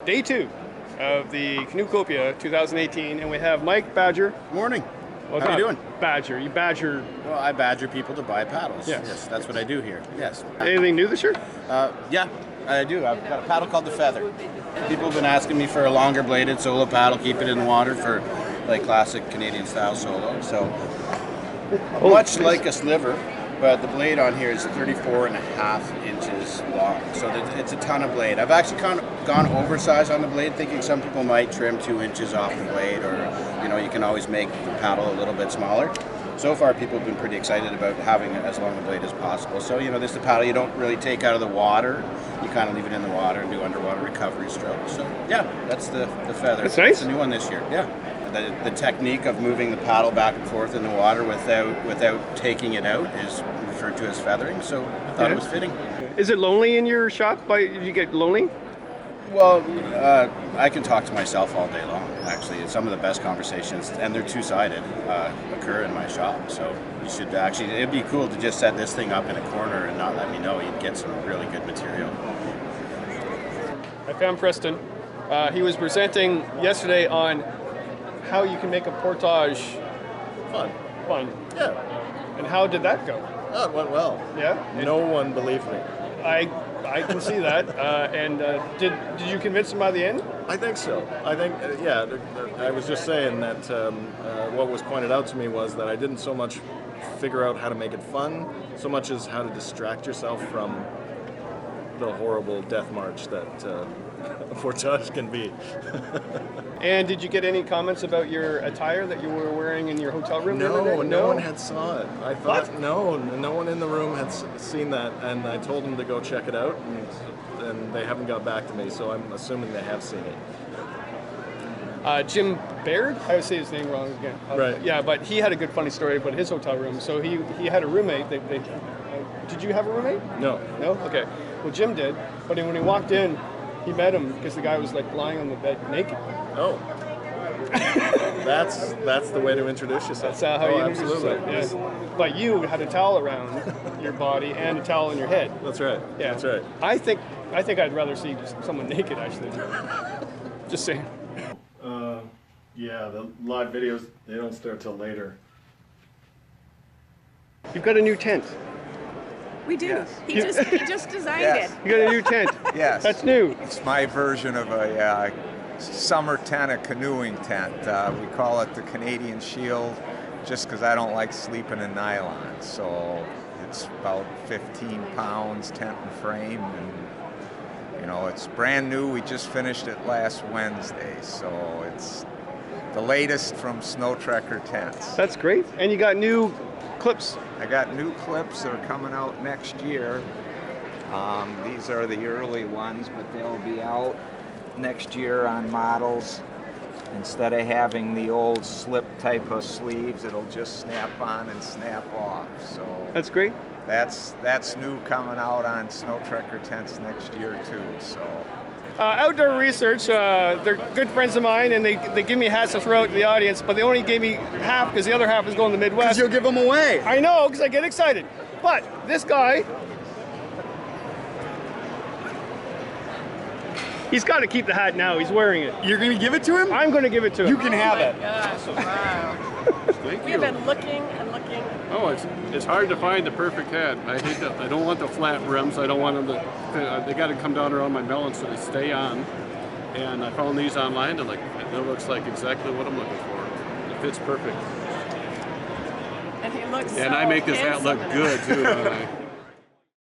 day 2 of the Canoecopia 2018, and we have Mike Badger. Morning. Well, How are you doing? Badger. You badger. Well, I badger people to buy paddles. Yes. That's what I do here. Yes. Anything new this year? Yeah, I do. I've got a paddle called the Feather. People have been asking me for a longer bladed solo paddle, keep it in the water for like classic Canadian style solo. So much like a sliver, but the blade on here is 34.5 inches long. So it's a ton of blade. I've actually kind of gone oversized on the blade, thinking some people might trim 2 inches off the blade, or you can always make the paddle a little bit smaller. So far, people have been pretty excited about having as long a blade as possible. So, this is the paddle you don't really take out of the water. You kind of leave it in the water and do underwater recovery strokes. So, yeah, that's the Feather. That's nice. It's a new one this year, yeah. The technique of moving the paddle back and forth in the water without taking it out is referred to as feathering, so I thought it was fitting. Is it lonely in your shop? Did you get lonely? Well, I can talk to myself all day long, actually. Some of the best conversations, and they're two-sided, occur in my shop. So you should actually, it'd be cool to just set this thing up in a corner and not let me know. You'd get some really good material. I found Preston. He was presenting yesterday on how you can make a portage fun. Yeah. And how did that go? Oh, it went well. Yeah? No one believed me. I can see that. And did you convince him by the end? I think so. I think, I was just saying that what was pointed out to me was that I didn't so much figure out how to make it fun, so much as how to distract yourself from the horrible death march that a portage can be. And did you get any comments about your attire that you were wearing in your hotel room? No one had saw it. I thought no one in the room had seen that, and I told them to go check it out, and they haven't got back to me, so I'm assuming they have seen it. Jim Baird, I would say his name wrong again. Right. Yeah, but he had a good funny story about his hotel room. So he had a roommate. Did you have a roommate? No. No? Okay. Well, Jim did, but when he walked in, he met him because the guy was like lying on the bed naked. Oh. That's the way to introduce yourself. That's how you introduce absolutely. yourself. Yeah. But you had a towel around your body and a towel on your head. That's right. Yeah. That's right. I think I'd rather see someone naked, actually. Just saying. Yeah, the live videos, they don't start till later. You've got a new tent. We do. Yes. He just designed Yes. it. You got a new tent. Yes. That's new. It's my version of a summer tent, a canoeing tent. We call it the Canadian Shield just because I don't like sleeping in nylon. So it's about 15 pounds, tent and frame, and it's brand new. We just finished it last Wednesday, so it's the latest from Snow Trekker Tents. That's great. And you got new clips. I got new clips that are coming out next year. These are the early ones, but they'll be out next year on models. Instead of having the old slip type of sleeves, it'll just snap on and snap off. So That's great. that's new coming out on Snow Trekker Tents next year too. So. Outdoor Research, they're good friends of mine, and they give me hats to throw out to the audience, but they only gave me half because the other half is going to the Midwest. Because you'll give them away. I know, because I get excited. But this guy, he's got to keep the hat now. He's wearing it. You're going to give it to him? I'm going to give it to him. You can have it. Gosh, wow. Thank We've been looking and looking. Oh, it's hard to find the perfect hat. I don't want the flat rims. I don't want them to. They got to come down around my melon so they stay on. And I found these online, and it looks like exactly what I'm looking for. It fits perfect. And he looks And so I make this hat look handsome in it. good too, don't I?